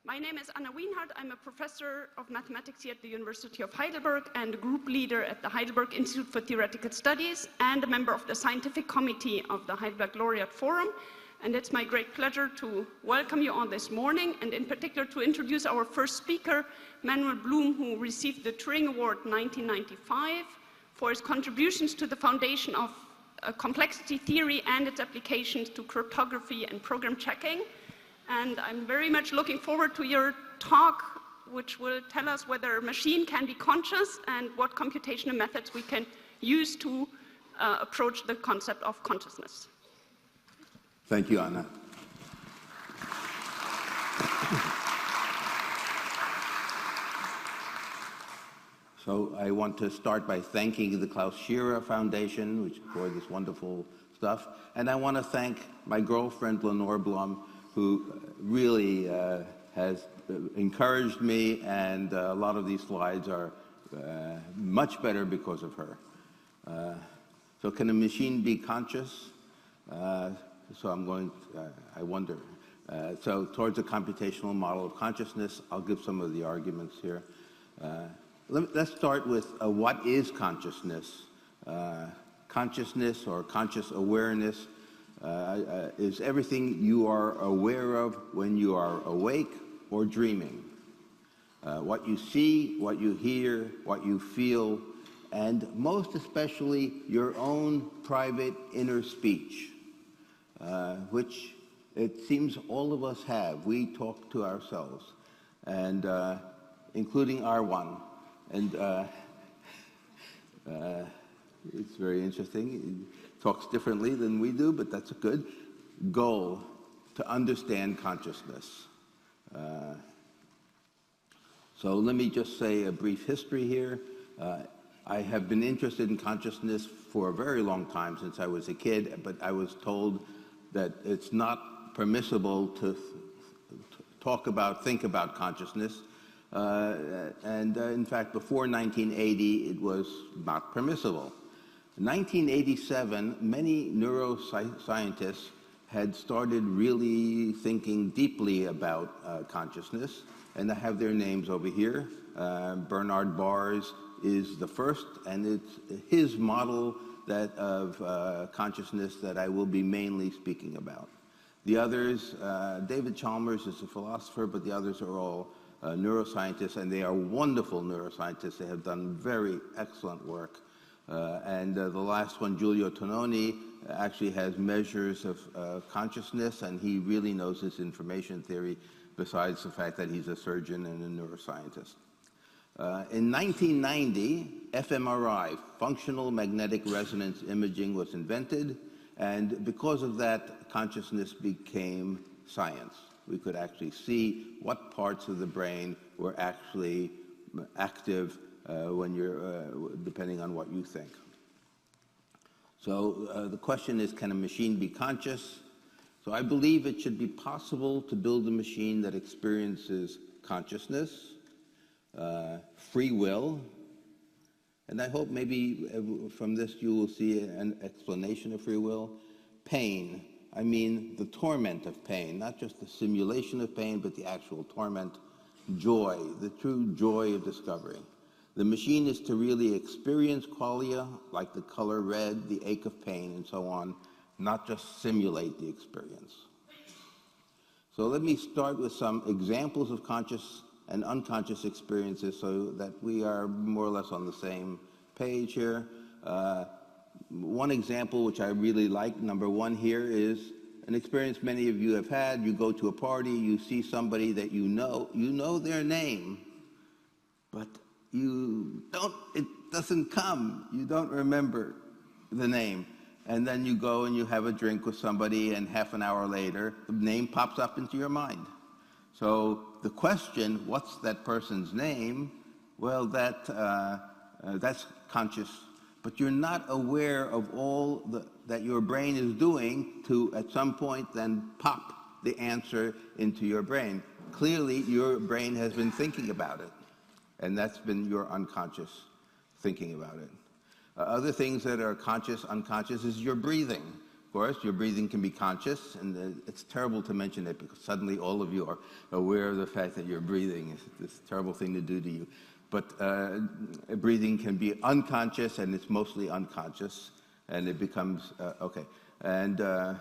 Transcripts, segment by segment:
My name is Anna Wienhardt. I'm a professor of mathematics here at the University of Heidelberg and a group leader at the Heidelberg Institute for Theoretical Studies and a member of the scientific committee of the Heidelberg Laureate Forum. And it's my great pleasure to welcome you all this morning, and in particular to introduce our first speaker, Manuel Blum, who received the Turing Award 1995 for his contributions to the foundation of complexity theory and its applications to cryptography and program checking. And I'm very much looking forward to your talk, which will tell us whether a machine can be conscious and what computational methods we can use to approach the concept of consciousness. Thank you, Anna. So I want to start by thanking the Klaus Schirra Foundation for this wonderful stuff. And I want to thank my girlfriend, Manuel Blum, who really has encouraged me, and a lot of these slides are much better because of her. So can a machine be conscious? So I wonder. So towards a computational model of consciousness, I'll give some of the arguments here. Let's start with what is consciousness? Consciousness or conscious awareness is everything you are aware of when you are awake or dreaming. What you see, what you hear, what you feel, and most especially your own private inner speech, which it seems all of us have. We talk to ourselves, and including our one. And it's very interesting. It talks differently than we do, but that's a good goal, to understand consciousness. So let me just say a brief history here. I have been interested in consciousness for a very long time, since I was a kid, but I was told that it's not permissible to think about consciousness. In fact, before 1980, it was not permissible. In 1987, many neuroscientists had started really thinking deeply about consciousness, and I have their names over here. Bernard Baars is the first, and it's his model of consciousness that I will be mainly speaking about. The others, David Chalmers is a philosopher, but the others are all neuroscientists, and they are wonderful neuroscientists. They have done very excellent work. The last one, Giulio Tononi, actually has measures of consciousness, and he really knows his information theory, besides the fact that he's a surgeon and a neuroscientist. In 1990, fMRI, functional magnetic resonance imaging, was invented, and because of that, consciousness became science. We could actually see what parts of the brain were actually active when depending on what you think. So the question is, can a machine be conscious? So I believe it should be possible to build a machine that experiences consciousness, free will, and I hope maybe from this you will see an explanation of free will, pain. I mean the torment of pain, not just the simulation of pain, but the actual torment, joy, the true joy of discovery. The machine is to really experience qualia, like the color red, the ache of pain, and so on, not just simulate the experience. So let me start with some examples of conscious and unconscious experiences so that we are more or less on the same page here. One example which I really like, number one here, is an experience many of you have had. You go to a party, you see somebody that you know their name, but it doesn't come. You don't remember the name. And then you go and you have a drink with somebody, and half an hour later, the name pops up into your mind. So the question, what's that person's name? Well, that's conscious. But you're not aware of all that your brain is doing to, at some point, then pop the answer into your brain. Clearly, your brain has been thinking about it, and that's been your unconscious thinking about it. Other things that are conscious, unconscious is your breathing. Of course, your breathing can be conscious, and it's terrible to mention it because suddenly all of you are aware of the fact that you're breathing. It's this terrible thing to do to you. But breathing can be unconscious, and it's mostly unconscious, and it becomes, okay. And let's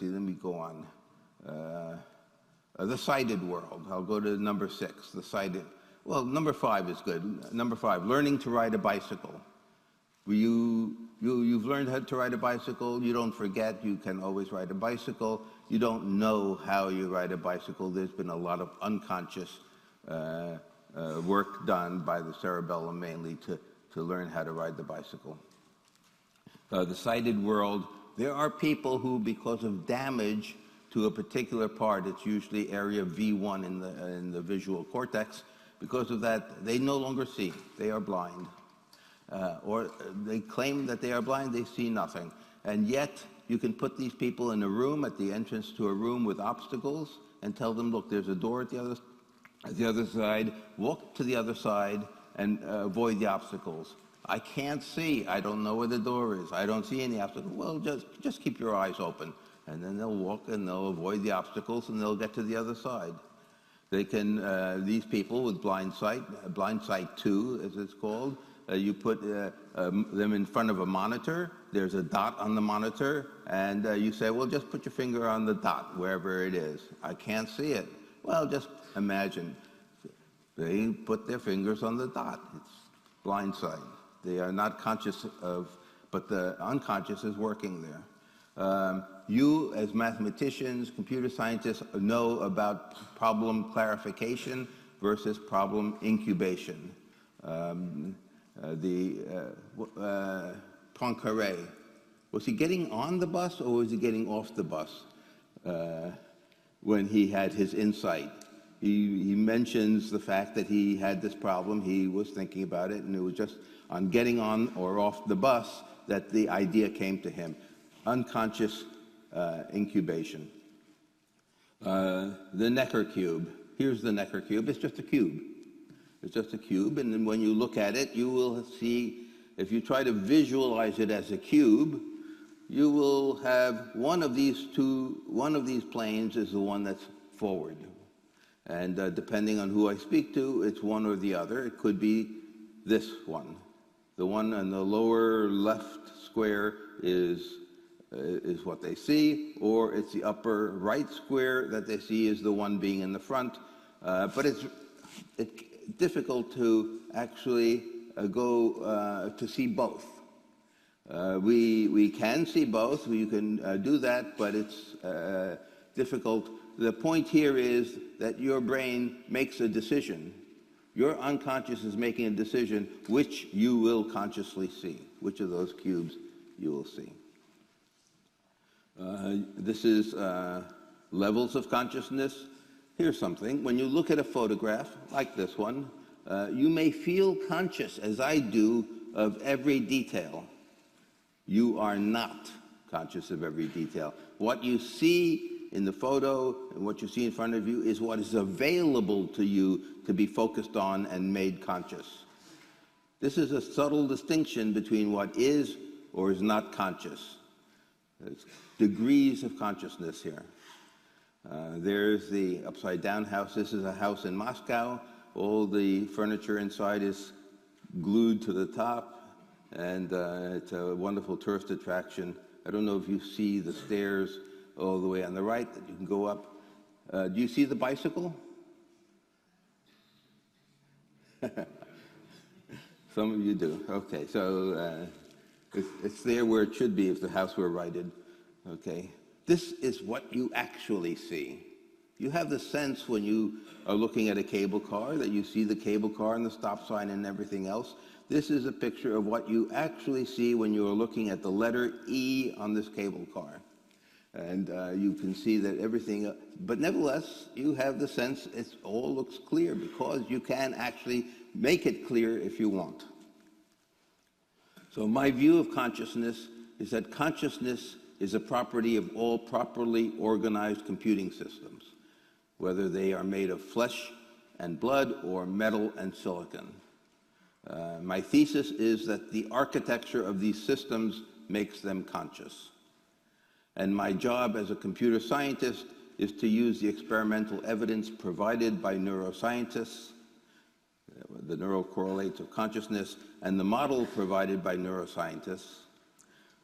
see, let me go on. The sighted world. I'll go to number 6, the sighted. Well, number 5 is good. Number 5, learning to ride a bicycle. You've learned how to ride a bicycle. You don't forget. You can always ride a bicycle. You don't know how you ride a bicycle. There's been a lot of unconscious work done by the cerebellum mainly to learn how to ride the bicycle. The sighted world, there are people who, because of damage to a particular part, it's usually area V1 in the visual cortex, because of that, they no longer see. They are blind. Or they claim that they are blind, they see nothing. And yet, you can put these people in a room, at the entrance to a room with obstacles, and tell them, look, there's a door at the other side, walk to the other side, and avoid the obstacles. I can't see, I don't know where the door is, I don't see any obstacles. Well, just keep your eyes open. And then they'll walk and they'll avoid the obstacles and they'll get to the other side. They can, these people with blind sight 2, as it's called, you put them in front of a monitor, there's a dot on the monitor, and you say, well, just put your finger on the dot, wherever it is. I can't see it. Well, just imagine. They put their fingers on the dot. It's blind sight. They are not conscious of, but the unconscious is working there. You, as mathematicians, computer scientists, know about problem clarification versus problem incubation. Poincaré, was he getting on the bus or was he getting off the bus when he had his insight? He mentions the fact that he had this problem, he was thinking about it, and it was just on getting on or off the bus that the idea came to him. Unconscious incubation. The Necker cube. Here's the Necker cube. It's just a cube. It's just a cube, and then when you look at it, you will see, if you try to visualize it as a cube, you will have one of these planes is the one that's forward. And depending on who I speak to, it's one or the other. It could be this one. The one on the lower left square is what they see, or it's the upper right square that they see is the one being in the front. But it's difficult to actually go to see both. We can see both, we can do that, but it's difficult. The point here is that your brain makes a decision. Your unconscious is making a decision which you will consciously see, which of those cubes you will see. This is levels of consciousness. Here's something. When you look at a photograph like this one, you may feel conscious, as I do, of every detail. You are not conscious of every detail. What you see in the photo and what you see in front of you is what is available to you to be focused on and made conscious. This is a subtle distinction between what is or is not conscious. There's degrees of consciousness here. There's the upside-down house. This is a house in Moscow. All the furniture inside is glued to the top, and it's a wonderful tourist attraction. I don't know if you see the stairs all the way on the right that you can go up. Do you see the bicycle? Some of you do. Okay, so it's there where it should be if the house were righted. Okay. This is what you actually see. You have the sense when you are looking at a cable car that you see the cable car and the stop sign and everything else. This is a picture of what you actually see when you are looking at the letter E on this cable car. And you can see that everything, but nevertheless, you have the sense it all looks clear because you can actually make it clear if you want. So my view of consciousness is that consciousness is a property of all properly organized computing systems, whether they are made of flesh and blood or metal and silicon. My thesis is that the architecture of these systems makes them conscious. And my job as a computer scientist is to use the experimental evidence provided by neuroscientists, the neural correlates of consciousness, and the model provided by neuroscientists,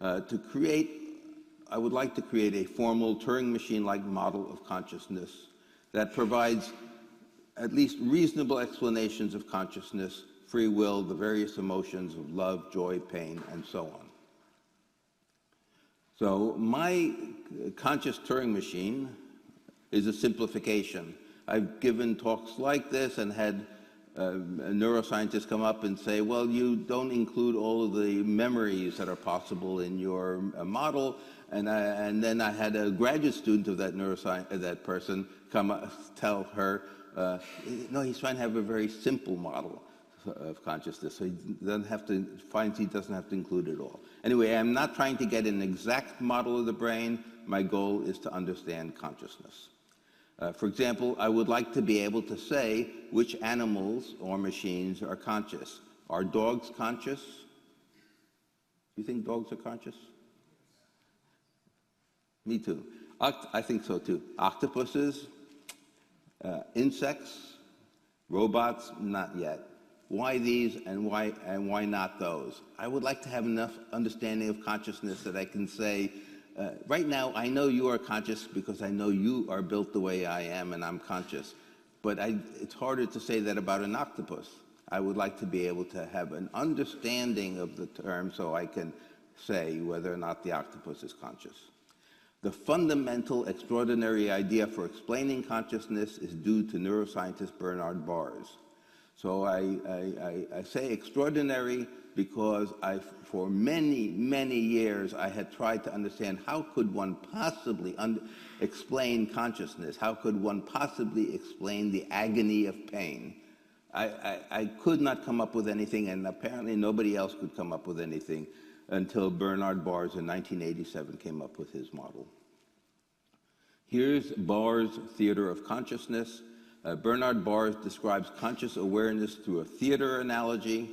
I would like to create a formal Turing-Machine-like model of consciousness that provides at least reasonable explanations of consciousness, free will, the various emotions of love, joy, pain, and so on. So my conscious Turing machine is a simplification. I've given talks like this and had neuroscientists come up and say, well, you don't include all of the memories that are possible in your model. And then I had a graduate student of that person come up, tell her, no, he's trying to have a very simple model of consciousness, so he doesn't have to, finds he doesn't have to include it all. Anyway, I'm not trying to get an exact model of the brain. My goal is to understand consciousness. For example, I would like to be able to say which animals or machines are conscious. Are dogs conscious? Do you think dogs are conscious? Me too. I think so too. Octopuses, insects, robots, not yet. Why these and why not those? I would like to have enough understanding of consciousness that I can say, right now I know you are conscious because I know you are built the way I am and I'm conscious. But it's harder to say that about an octopus. I would like to be able to have an understanding of the term so I can say whether or not the octopus is conscious. The fundamental extraordinary idea for explaining consciousness is due to neuroscientist Bernard Baars. So I say extraordinary because for many, many years, I had tried to understand how could one possibly explain consciousness? How could one possibly explain the agony of pain? I could not come up with anything, and apparently nobody else could come up with anything until Bernard Baars in 1987 came up with his model. Here's Baars' theater of consciousness. Bernard Baars describes conscious awareness through a theater analogy.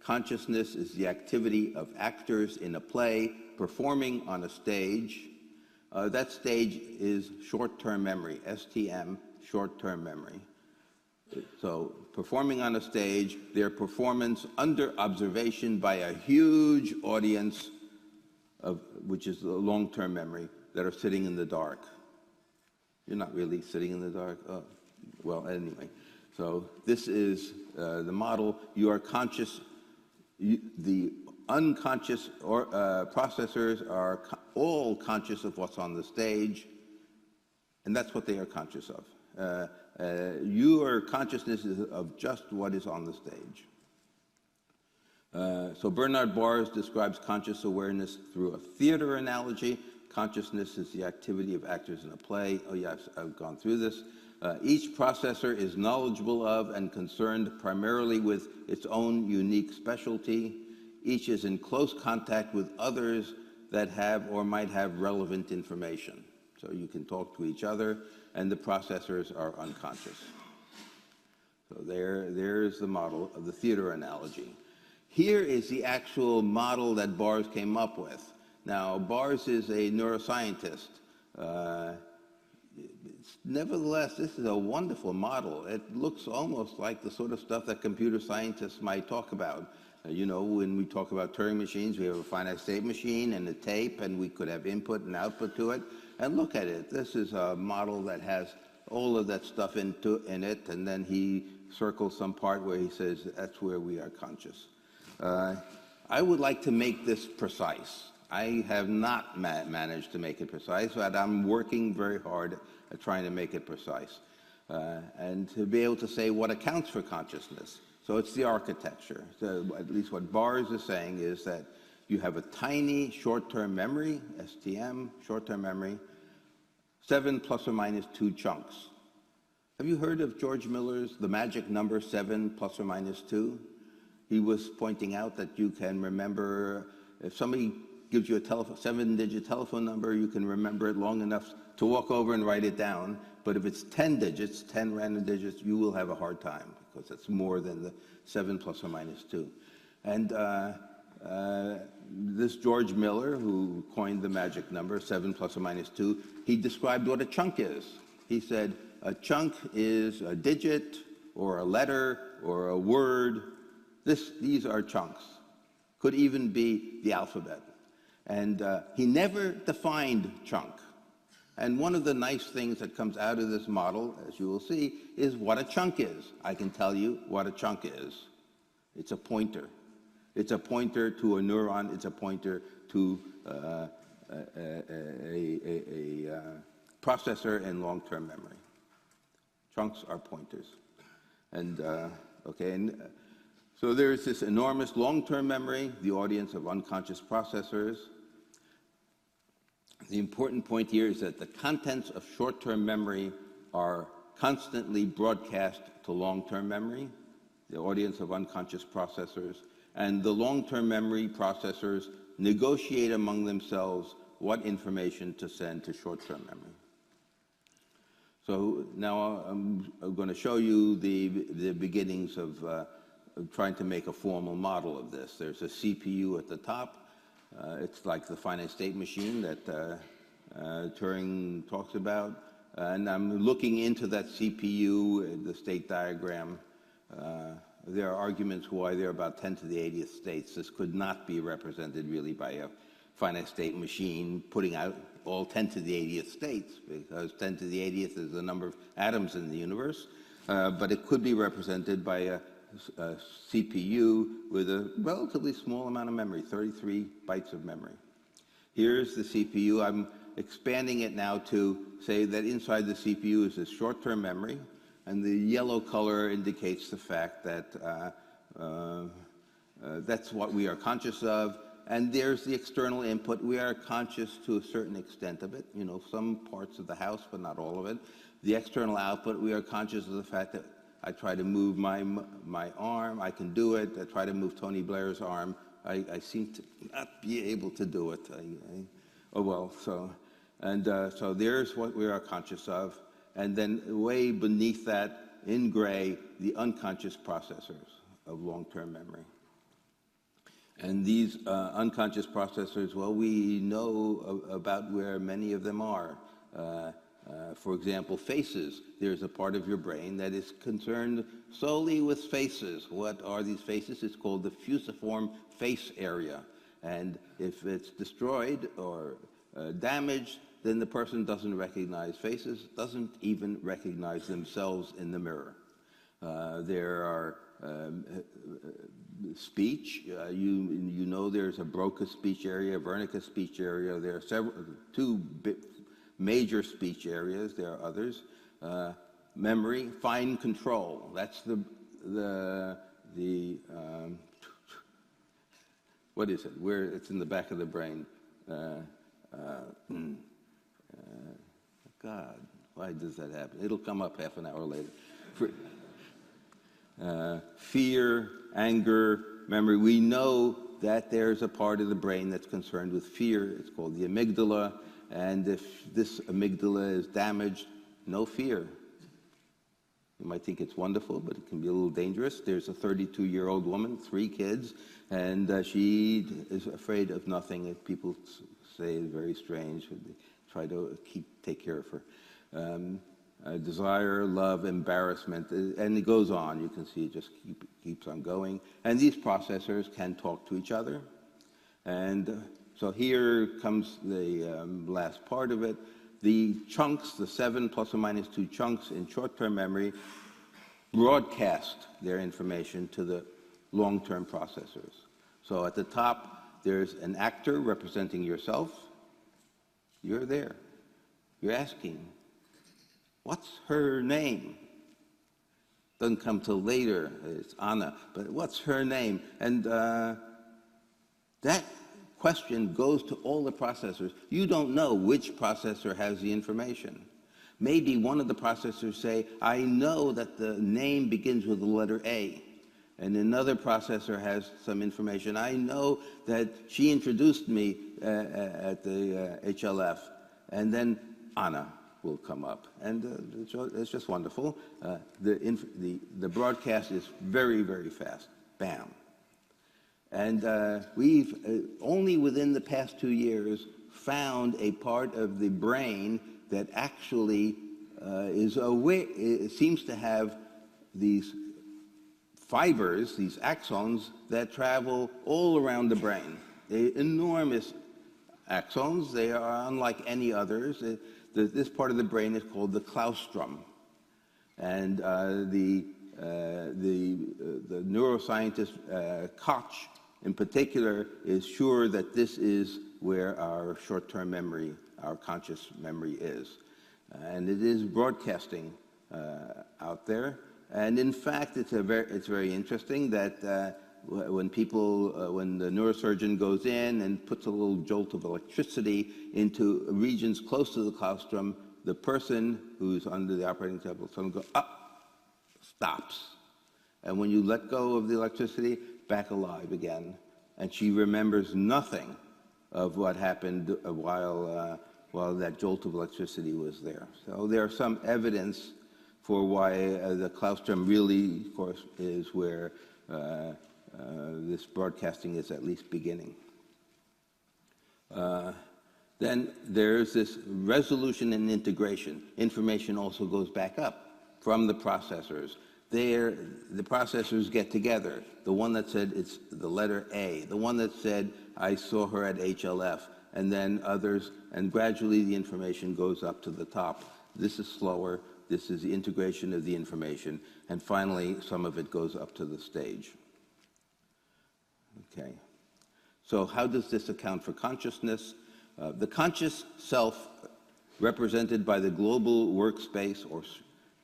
Consciousness is the activity of actors in a play performing on a stage. That stage is short-term memory, STM, short-term memory. So performing on a stage, their performance under observation by a huge audience, which is the long-term memory, that are sitting in the dark. You're not really sitting in the dark. Oh, well, anyway. So this is the model. You are conscious. The unconscious processors are all conscious of what's on the stage, and that's what they are conscious of. Your consciousness is of just what is on the stage. So Bernard Baars describes conscious awareness through a theater analogy. Consciousness is the activity of actors in a play. Oh yeah, I've gone through this. Each processor is knowledgeable of and concerned primarily with its own unique specialty. Each is in close contact with others that have or might have relevant information. So you can talk to each other, and the processors are unconscious. So there's the model of the theater analogy. Here is the actual model that Baars came up with. Now, Baars is a neuroscientist. Nevertheless, this is a wonderful model. It looks almost like the sort of stuff that computer scientists might talk about. You know, when we talk about Turing machines, we have a finite state machine and a tape, and we could have input and output to it. And look at it. This is a model that has all of that stuff in it, and then he circles some part where he says, that's where we are conscious. I would like to make this precise. I have not managed to make it precise, but I'm working very hard at trying to make it precise. And to be able to say what accounts for consciousness. So it's the architecture. So at least what Baars is saying is that you have a tiny short-term memory, STM, short-term memory, 7 plus or minus 2 chunks. Have you heard of George Miller's The Magic Number 7 plus or minus 2? He was pointing out that you can remember, if somebody gives you a 7-digit telephone number, you can remember it long enough to walk over and write it down. But if it's 10 digits, 10 random digits, you will have a hard time because it's more than the 7 plus or minus 2. And this George Miller, who coined the magic number, 7 plus or minus 2, he described what a chunk is. He said, a chunk is a digit or a letter or a word. These are chunks. Could even be the alphabet. And he never defined chunk. And one of the nice things that comes out of this model, as you will see, is what a chunk is. I can tell you what a chunk is. It's a pointer. It's a pointer to a neuron. It's a pointer to a processor in long-term memory. Chunks are pointers. And, so there's this enormous long-term memory, the audience of unconscious processors. The important point here is that the contents of short-term memory are constantly broadcast to long-term memory, the audience of unconscious processors, and the long-term memory processors negotiate among themselves what information to send to short-term memory. So now I'm going to show you the beginnings of trying to make a formal model of this. There's a CPU at the top. It's like the finite state machine that Turing talks about. And I'm looking into that CPU, the state diagram. There are arguments why there are about 10 to the 80th states. This could not be represented really by a finite state machine putting out all 10 to the 80th states, because 10 to the 80th is the number of atoms in the universe. But it could be represented by a CPU with a relatively small amount of memory, 33 bytes of memory. Here's the CPU. I'm expanding it now to say that inside the CPU is this short-term memory, and the yellow color indicates the fact that that's what we are conscious of. And there's the external input. We are conscious to a certain extent of it, you know, some parts of the house, but not all of it. The external output, we are conscious of the fact that I try to move my arm, I can do it. I try to move Tony Blair's arm. I seem to not be able to do it. Oh well, so there's what we are conscious of. And then way beneath that, in gray, the unconscious processors of long-term memory. And these unconscious processors, well, we know about where many of them are. For example, faces. There's a part of your brain that is concerned solely with faces. What are these faces? It's called the fusiform face area. And if it's destroyed or damaged, then the person doesn't recognize faces, doesn't even recognize themselves in the mirror. There are speech. You know there's a Broca speech area, Wernicke speech area. There are two major speech areas. There are others. Memory, fine control. That's what is it? Where it's in the back of the brain. God, why does that happen? It'll come up half an hour later. Fear, anger, memory. We know that there's a part of the brain that's concerned with fear. It's called the amygdala. And if this amygdala is damaged, no fear. You might think it's wonderful, but it can be a little dangerous. There's a 32-year-old woman, 3 kids, and she is afraid of nothing. People say it's very strange. They try to take care of her. Desire, love, embarrassment, and it goes on. You can see it just keeps on going. And these processors can talk to each other. And so here comes the last part of it. The chunks, the 7 plus or minus 2 chunks in short-term memory, broadcast their information to the long-term processors. So at the top, there's an actor representing yourself. You're there. You're asking, what's her name? Doesn't come till later. It's Anna, but what's her name? And that question goes to all the processors. You don't know which processor has the information. Maybe one of the processors say, I know that the name begins with the letter A. And another processor has some information. I know that she introduced me at the HLF. And then Anna will come up. And it's just wonderful. The broadcast is very, very fast. Bam. And we've only within the past 2 years found a part of the brain that actually is aware, it seems to have these fibers, these axons, that travel all around the brain. They're enormous axons. They are unlike any others. This part of the brain is called the claustrum. And the neuroscientist Koch, in particular, is sure that this is where our short-term memory, our conscious memory is. And it is broadcasting out there. And in fact, it's very interesting that when the neurosurgeon goes in and puts a little jolt of electricity into regions close to the claustrum, the person who's under the operating table suddenly goes, up, stops. And when you let go of the electricity, back alive again. And she remembers nothing of what happened while that jolt of electricity was there. So there's some evidence for why the claustrum really, of course, is where this broadcasting is at least beginning. Then there's this resolution and integration. Information also goes back up from the processors. The processors get together. The one that said it's the letter A, the one that said I saw her at HLF, and then others, and gradually the information goes up to the top. This is slower. This is the integration of the information. And finally, some of it goes up to the stage. Okay. So how does this account for consciousness? The conscious self, represented by the global workspace,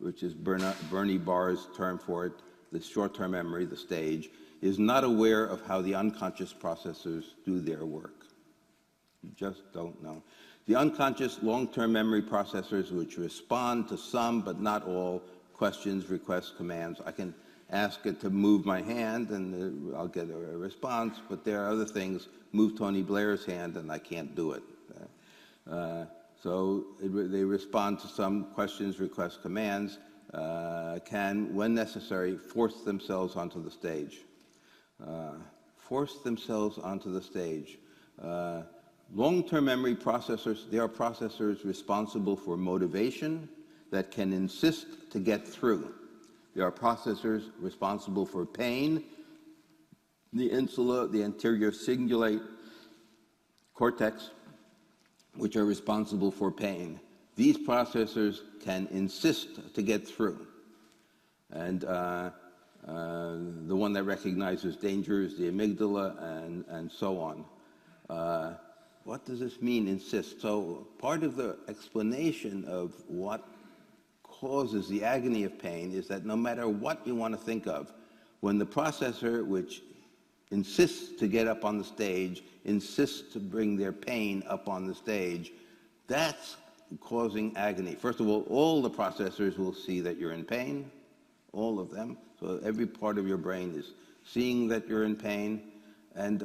which is Bernie Baars' term for it, the short-term memory, the stage, is not aware of how the unconscious processors do their work. You just don't know. The unconscious long-term memory processors, which respond to some but not all questions, requests, commands. I can ask it to move my hand and I'll get a response, but there are other things, move Tony Blair's hand and I can't do it. They respond to some questions, requests, commands, can, when necessary, force themselves onto the stage. Long-term memory processors, they are processors responsible for motivation that can insist to get through. They are processors responsible for pain, the insula, the anterior cingulate cortex, which are responsible for pain. These processors can insist to get through. And the one that recognizes danger is the amygdala, and so on. What does this mean, insist? So part of the explanation of what causes the agony of pain is that no matter what you want to think of, when the processor, which insists to get up on the stage, insists to bring their pain up on the stage, that's causing agony. First of all the processors will see that you're in pain, all of them. So every part of your brain is seeing that you're in pain, and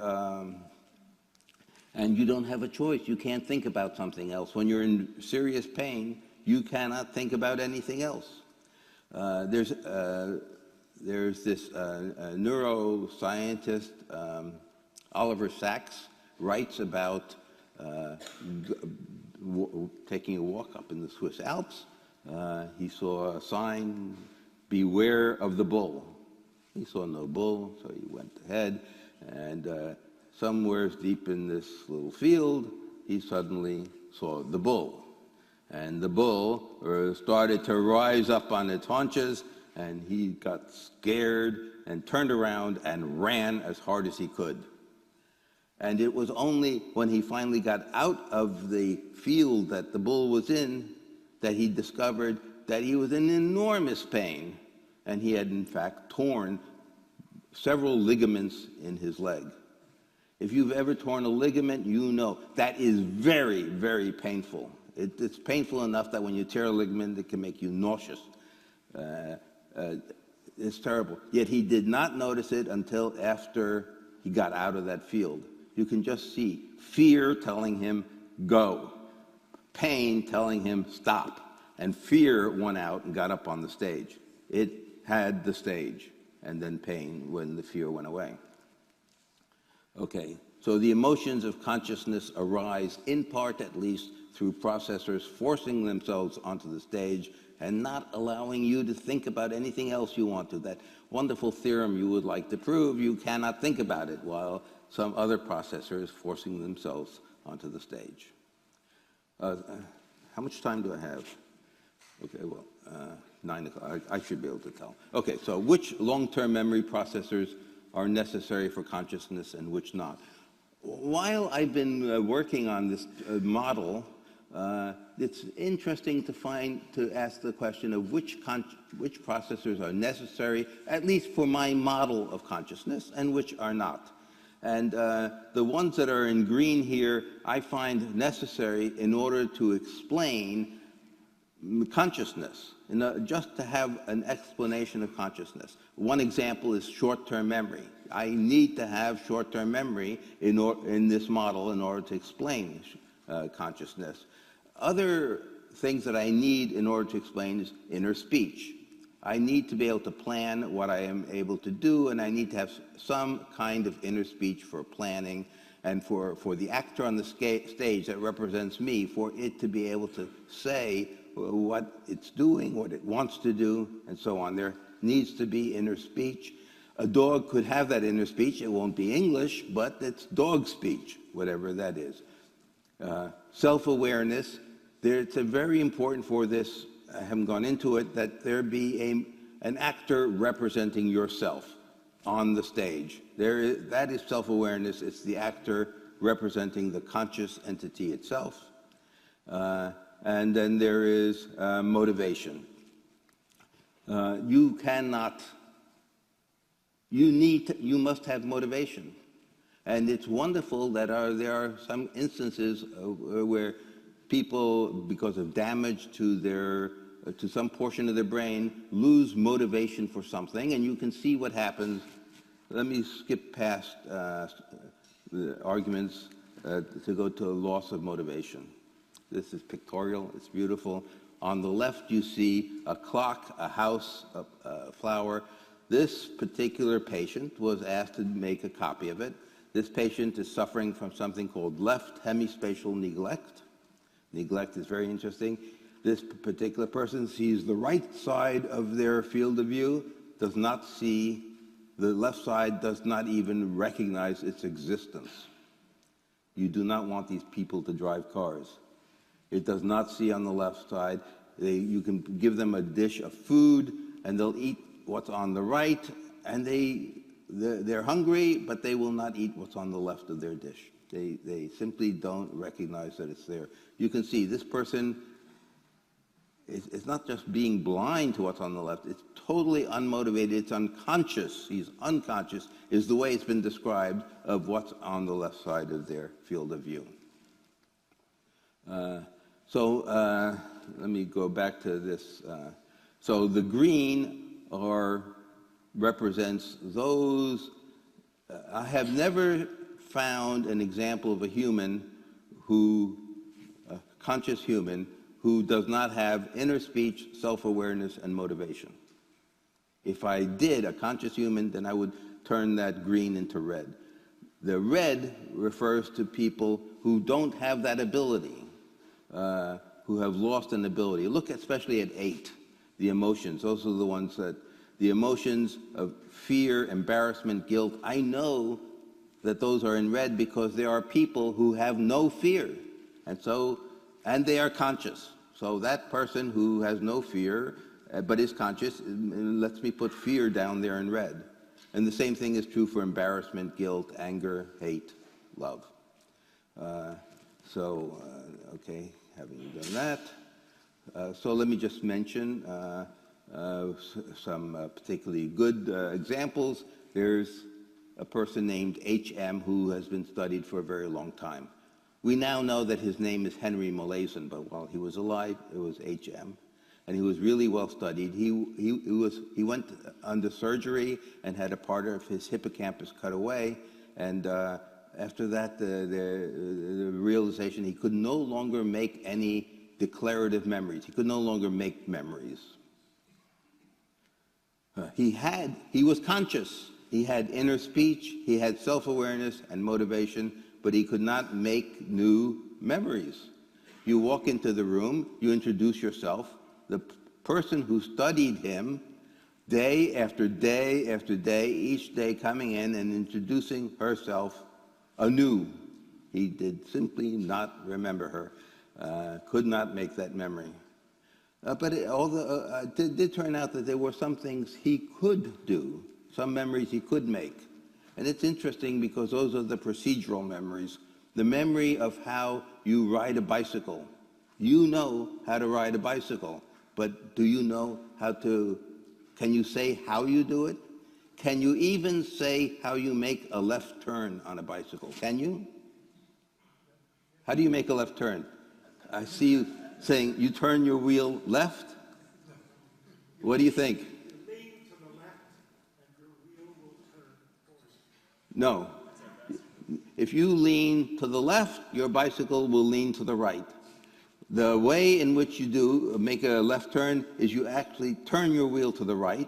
you don't have a choice. You can't think about something else. When you're in serious pain, you cannot think about anything else. There's this neuroscientist, Oliver Sacks, writes about taking a walk up in the Swiss Alps. He saw a sign, beware of the bull. He saw no bull, so he went ahead, and somewhere deep in this little field, he suddenly saw the bull. And the bull started to rise up on its haunches, and he got scared and turned around and ran as hard as he could. And it was only when he finally got out of the field that the bull was in that he discovered that he was in enormous pain, and he had in fact torn several ligaments in his leg. If you've ever torn a ligament, you know that is very, very painful. It's painful enough that when you tear a ligament, it can make you nauseous. It's terrible. Yet he did not notice it until after he got out of that field. You can just see fear telling him, go. Pain telling him, stop. And fear went out and got up on the stage. It had the stage, and then pain when the fear went away. Okay, so the emotions of consciousness arise, in part at least, through processors forcing themselves onto the stage and not allowing you to think about anything else you want to. That wonderful theorem you would like to prove, you cannot think about it, while some other processor is forcing themselves onto the stage. How much time do I have? Okay, well, 9 o'clock. I should be able to tell. Okay, so which long-term memory processors are necessary for consciousness and which not? While I've been working on this model, it's interesting to ask the question of which processors are necessary, at least for my model of consciousness, and which are not. And the ones that are in green here, I find necessary in order to explain consciousness, just to have an explanation of consciousness. One example is short-term memory. I need to have short-term memory in this model in order to explain consciousness. Other things that I need in order to explain is inner speech. I need to be able to plan what I am able to do, and I need to have some kind of inner speech for planning, and for the actor on the stage that represents me, for it to be able to say what it's doing, what it wants to do, and so on. There needs to be inner speech. A dog could have that inner speech. It won't be English, but it's dog speech, whatever that is. Self-awareness. It's very important for this, I haven't gone into it, that there be an actor representing yourself on the stage. That is self-awareness. It's the actor representing the conscious entity itself. And then there is motivation. You must have motivation. And it's wonderful that there are some instances where people, because of damage to some portion of their brain, lose motivation for something, and you can see what happens. Let me skip past the arguments to go to loss of motivation. This is pictorial. It's beautiful. On the left, you see a clock, a house, a flower. This particular patient was asked to make a copy of it. This patient is suffering from something called left hemispatial neglect. Neglect is very interesting. This particular person sees the right side of their field of view, does not see the left side, does not even recognize its existence. You do not want these people to drive cars. It does not see on the left side. You can give them a dish of food, and they'll eat what's on the right, and they're hungry, but they will not eat what's on the left of their dish. They simply don't recognize that it's there. You can see this person is not just being blind to what's on the left, it's totally unmotivated, it's unconscious. He's unconscious, is the way it's been described of what's on the left side of their field of view. Let me go back to this. So the green represents those. I have never found an example of a conscious human, who does not have inner speech, self-awareness, and motivation. If I did, a conscious human, then I would turn that green into red. The red refers to people who don't have that ability, who have lost an ability. Look especially at 8, the emotions. Those are the ones the emotions of fear, embarrassment, guilt. I know that those are in red because there are people who have no fear, and they are conscious. So that person who has no fear but is conscious lets me put fear down there in red. And the same thing is true for embarrassment, guilt, anger, hate, love. Okay, having done that, so let me just mention some particularly good examples. There's a person named HM who has been studied for a very long time. We now know that his name is Henry Molaison, but while he was alive, it was HM. And he was really well studied. He went under surgery and had a part of his hippocampus cut away. And after that, the realization he could no longer make any declarative memories. He could no longer make memories. He was conscious. He had inner speech, he had self-awareness and motivation, but he could not make new memories. You walk into the room, you introduce yourself. The person who studied him day after day after day, each day coming in and introducing herself anew. He did simply not remember her, could not make that memory. But it did turn out that there were some things he could do, some memories he could make. And it's interesting because those are the procedural memories. The memory of how you ride a bicycle. You know how to ride a bicycle, but do you know how to, can you say how you do it? Can you even say how you make a left turn on a bicycle? Can you? How do you make a left turn? I see you saying you turn your wheel left. What do you think? You lean to the left and your wheel will turn forward. No. If you lean to the left, your bicycle will lean to the right. The way in which you make a left turn is you actually turn your wheel to the right.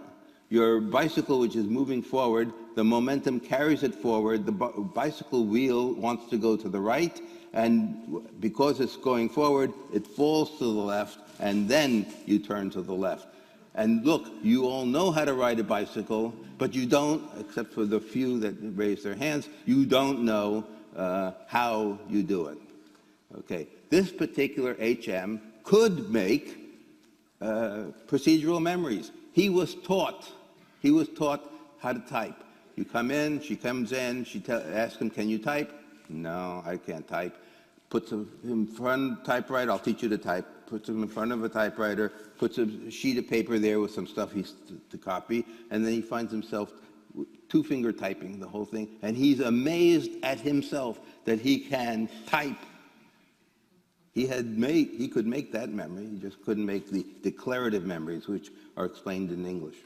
Your bicycle, which is moving forward, the momentum carries it forward. The bicycle wheel wants to go to the right, and because it's going forward, it falls to the left, and then you turn to the left. And look, you all know how to ride a bicycle, but you don't, except for the few that raise their hands, you don't know how you do it. Okay, this particular HM could make procedural memories. He was taught how to type. You come in, she comes in, she asks him, can you type? No, I can't type. Puts him in front of the typewriter, I'll teach you to type. Puts him in front of a typewriter, puts a sheet of paper there with some stuff he's to copy, and then he finds himself two-finger typing the whole thing, and he's amazed at himself that he can type. He could make that memory, he just couldn't make the declarative memories, which are explained in English.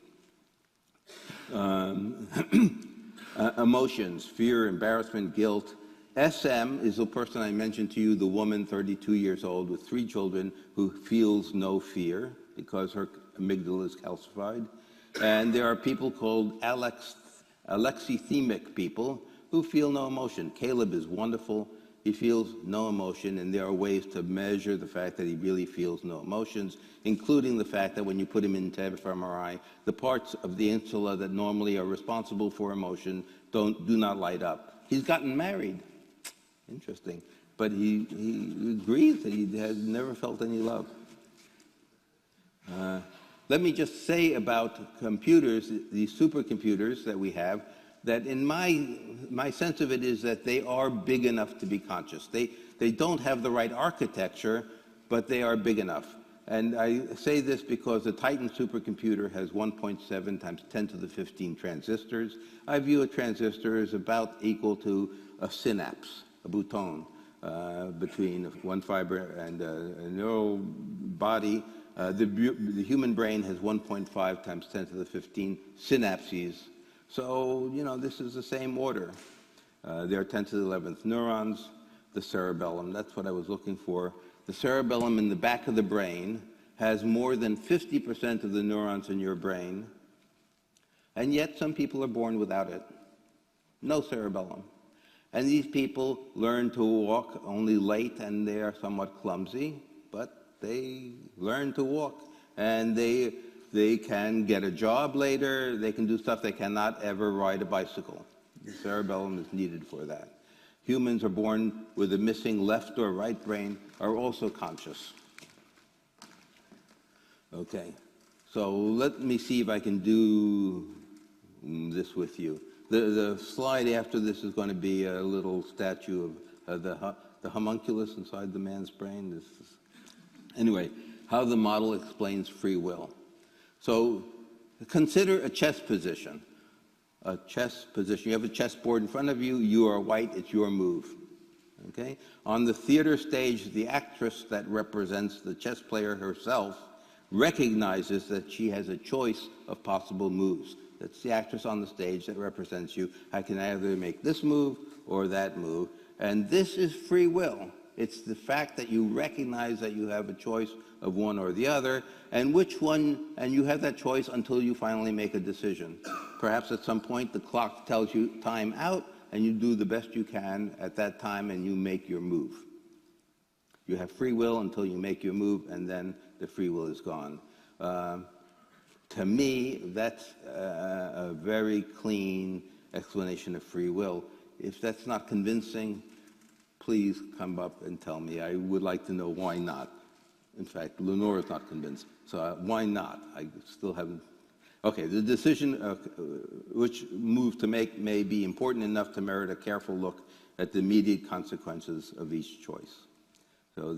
Emotions, fear, embarrassment, guilt. SM is the person I mentioned to you, the woman, 32 years old, with 3 children, who feels no fear because her amygdala is calcified. And there are people called alexithemic people who feel no emotion. Caleb is wonderful. He feels no emotion, and there are ways to measure the fact that he really feels no emotions, including the fact that when you put him into fMRI, the parts of the insula that normally are responsible for emotion do not light up. He's gotten married. Interesting. But he agrees that he has never felt any love. Let me just say about computers, these supercomputers that we have, that in my sense of it is that they are big enough to be conscious. They don't have the right architecture, but they are big enough. And I say this because the Titan supercomputer has 1.7 times 10 to the 15 transistors. I view a transistor as about equal to a synapse, a bouton, between one fiber and a neural body. The human brain has 1.5 times 10 to the 15 synapses. So, you know, this is the same order. There are 10 to the 11th neurons, the cerebellum, that's what I was looking for. The cerebellum in the back of the brain has more than 50% of the neurons in your brain, and yet some people are born without it. No cerebellum. And these people learn to walk only late, and they are somewhat clumsy, but they learn to walk, and they can get a job later, they can do stuff they cannot ever ride a bicycle. The cerebellum is needed for that. Humans are born with a missing left or right brain, are also conscious. Okay, so let me see if I can do this with you. The slide after this is going to be a little statue of the homunculus inside the man's brain. Anyway, how the model explains free will. So consider a chess position. A chess position. You have a chessboard in front of you. You are white. It's your move. Okay? On the theater stage, the actress that represents the chess player herself recognizes that she has a choice of possible moves. That's the actress on the stage that represents you. I can either make this move or that move. And this is free will. It's the fact that you recognize that you have a choice of one or the other, and which one, and you have that choice until you finally make a decision. Perhaps at some point the clock tells you time out, and you do the best you can at that time, and you make your move. You have free will until you make your move, and then the free will is gone. To me, that's a very clean explanation of free will. If that's not convincing, please come up and tell me. I would like to know why not. In fact, Lenore is not convinced. So why not? I still haven't. Okay, the decision which move to make may be important enough to merit a careful look at the immediate consequences of each choice. So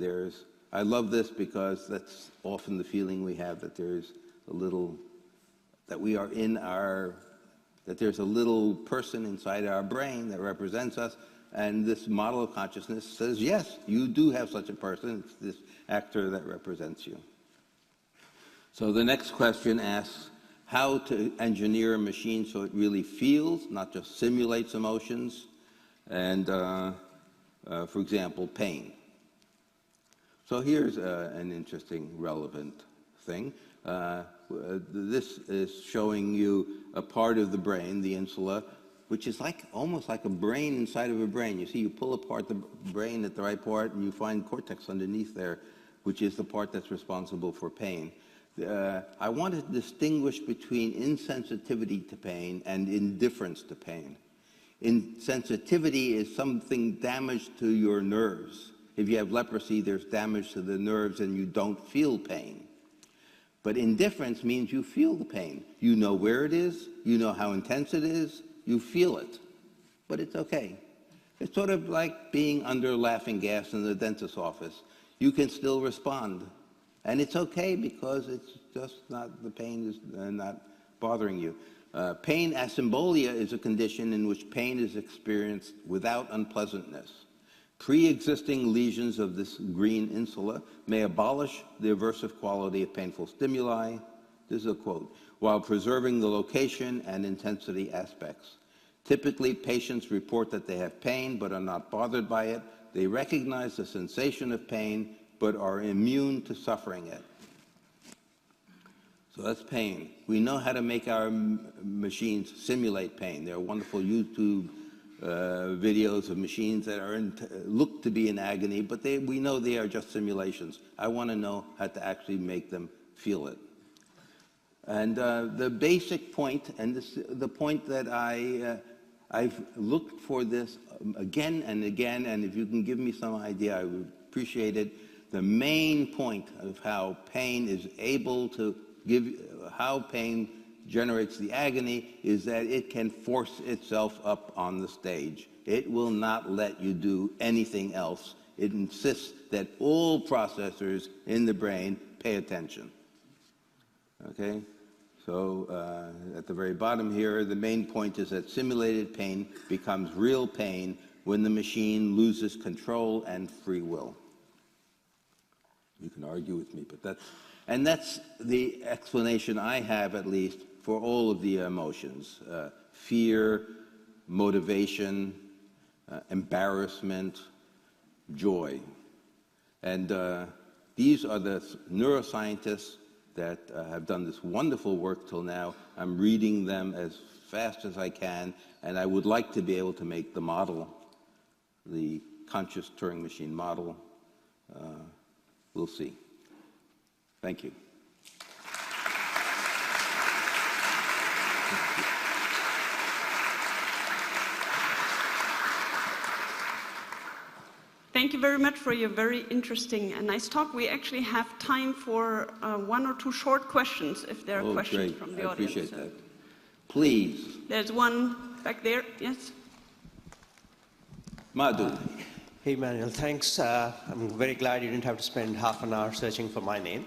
I love this because that's often the feeling we have, that there's a little, that we are in our, that there's a little person inside our brain that represents us, and this model of consciousness says, yes, you do have such a person. It's this actor that represents you. So the next question asks how to engineer a machine so it really feels, not just simulates emotions, and, for example, pain. So here's an interesting, relevant thing. This is showing you a part of the brain, the insula, which is almost like a brain inside of a brain. You see, you pull apart the brain at the right part, and you find cortex underneath there, which is the part that's responsible for pain. I want to distinguish between insensitivity to pain and indifference to pain. Insensitivity is something damaged to your nerves. If you have leprosy, there's damage to the nerves and you don't feel pain. But indifference means you feel the pain. You know where it is, you know how intense it is, you feel it, but it's okay. It's sort of like being under laughing gas in the dentist's office. You can still respond, and it's okay because it's just not, the pain is not bothering you. Pain asymbolia is a condition in which pain is experienced without unpleasantness. Pre-existing lesions of this green insula may abolish the aversive quality of painful stimuli, this is a quote, while preserving the location and intensity aspects. Typically, patients report that they have pain but are not bothered by it. They recognize the sensation of pain but are immune to suffering it. So that's pain. We know how to make our machines simulate pain. There are wonderful YouTube videos of machines that are look to be in agony, but we know they are just simulations. I want to know how to actually make them feel it. And the basic point, and the point that I've looked for this again and again, and if you can give me some idea, I would appreciate it. The main point of how pain is able to how pain generates the agony is that it can force itself up on the stage. It will not let you do anything else. It insists that all processors in the brain pay attention. Okay? So at the very bottom here, the main point is that simulated pain becomes real pain when the machine loses control and free will. You can argue with me, but that's the explanation I have, at least, for all of the emotions. Fear, motivation, embarrassment, joy. And these are the neuroscientists that have done this wonderful work till now. I'm reading them as fast as I can, and I would like to be able to make the model, the conscious Turing machine model. We'll see. Thank you. Thank you very much for your very interesting and nice talk. We actually have time for one or two short questions, if there are questions great. from the I audience. appreciate that. Please. There's one back there, yes? Madhu. Hey, Manuel, thanks. I'm very glad you didn't have to spend half an hour searching for my name.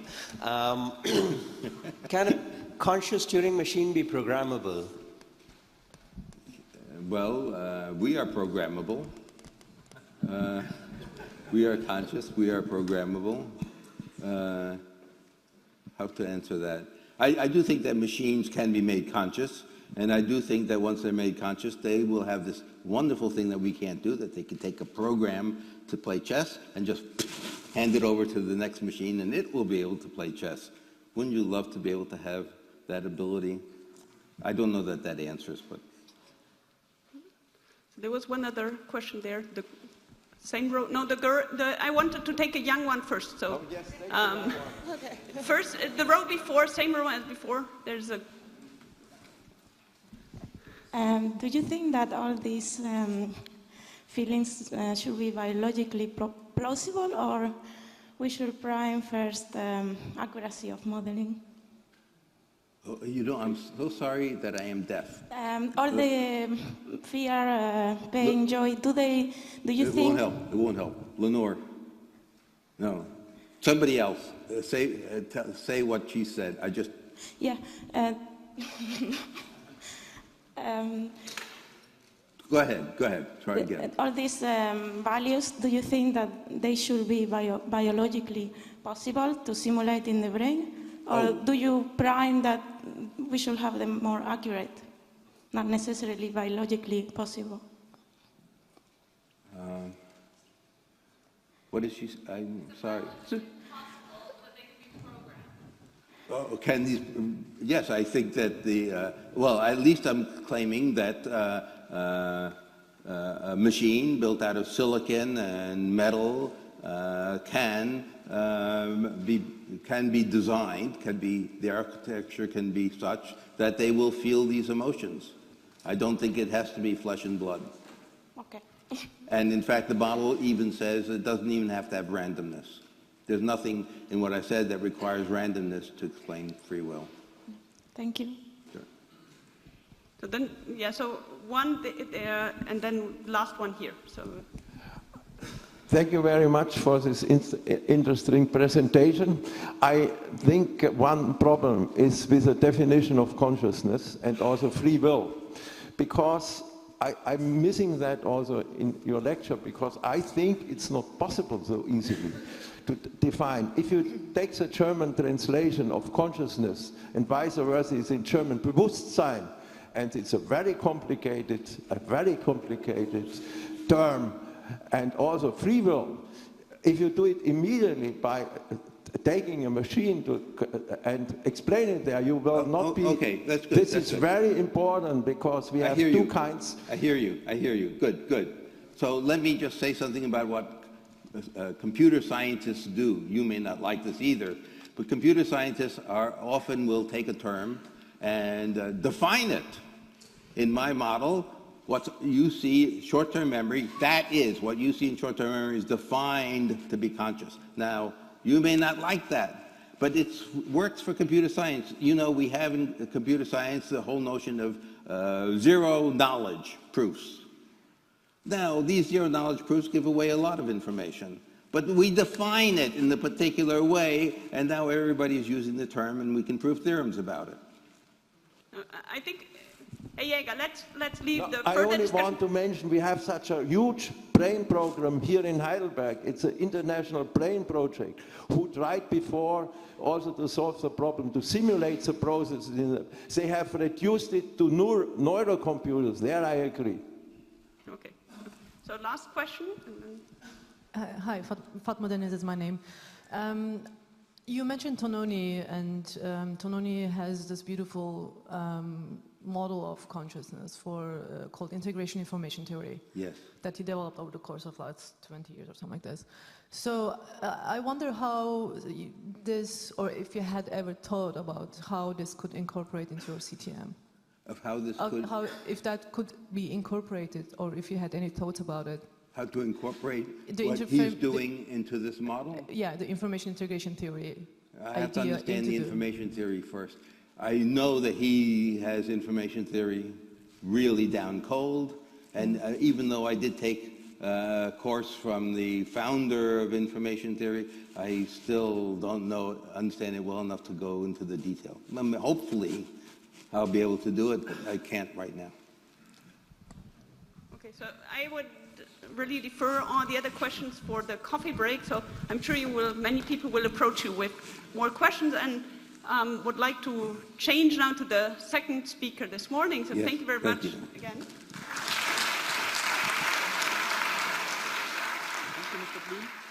Can a conscious Turing machine be programmable? Well, we are programmable. We are conscious. We are programmable. How to answer that? I do think that machines can be made conscious, And I do think that once they're made conscious, they will have this wonderful thing that we can't do, that they can take a program to play chess and just hand it over to the next machine and it will be able to play chess. Wouldn't you love to be able to have that ability? I don't know that that answers, but... There was one other question there. The same row. No, the girl. I wanted to take a young one first. So, yes, okay. First, the row before, same row as before. There's a. Do you think that all these feelings should be biologically plausible, or we should prime first accuracy of modeling? Oh, you know, I'm so sorry that I am deaf. All the fear, pain, joy, do you think... It won't help. It won't help. Lenore. No. Somebody else. Say what she said. I just... Yeah. Go ahead. Try again. All these values, do you think that they should be biologically possible to simulate in the brain? Or do you prime that we should have them more accurate, not necessarily biologically possible? What did she say? I'm sorry. Oh, can these? Yes, I think that the. Well, at least I'm claiming that a machine built out of silicon and metal can be designed. The architecture can be such that they will feel these emotions. I don't think it has to be flesh and blood. Okay. And in fact, the model even says it doesn't even have to have randomness. There's nothing in what I said that requires randomness to explain free will. Thank you. Sure. So then, yeah. So one there, and then last one here. So. Thank you very much for this interesting presentation. I think one problem is with the definition of consciousness and also free will, because I'm missing that also in your lecture, because I think it's not possible so easily to define. If you take the German translation of consciousness and vice versa, it's in German Bewusstsein, and it's a very complicated term. And also free will, if you do it immediately by taking a machine and explain it there, you will not be... Okay, that's good. This is very important because we have two kinds... I hear you. Good. So let me just say something about what computer scientists do. You may not like this either, but computer scientists often will take a term and define it. In my model, what you see, short-term memory, that is what you see in short-term memory is defined to be conscious. Now, you may not like that, but it works for computer science. You know, we have in computer science the whole notion of zero-knowledge proofs. Now, these zero-knowledge proofs give away a lot of information, but we define it in the particular way, and now everybody is using the term, and we can prove theorems about it. I think... Jäger, let's leave the I further only discussion. want to mention we have such a huge brain program here in Heidelberg. It's an international brain project who tried before also to solve the problem, to simulate the processes. They have reduced it to neurocomputers. There I agree. Okay. So last question. And then... Hi, Fatma Deniz is my name. You mentioned Tononi, and Tononi has this beautiful model of consciousness called integration information theory. Yes. That he developed over the course of last 20 years or something like this. So I wonder how this, or if you had ever thought about how this could incorporate into your CTM. Of how this could... If that could be incorporated, or if you had any thoughts about it. How to incorporate what he's doing into this model? Yeah, the information integration theory. I have to understand the information theory first. I know that he has information theory really down cold, and even though I did take a course from the founder of information theory, I still don't understand it well enough to go into the detail. Hopefully, I'll be able to do it, but I can't right now. Okay, so I would really defer all the other questions for the coffee break. So I'm sure many people will approach you with more questions. And would like to change now to the second speaker this morning. So yes, thank you very much again. Thank you, Mr. Blum.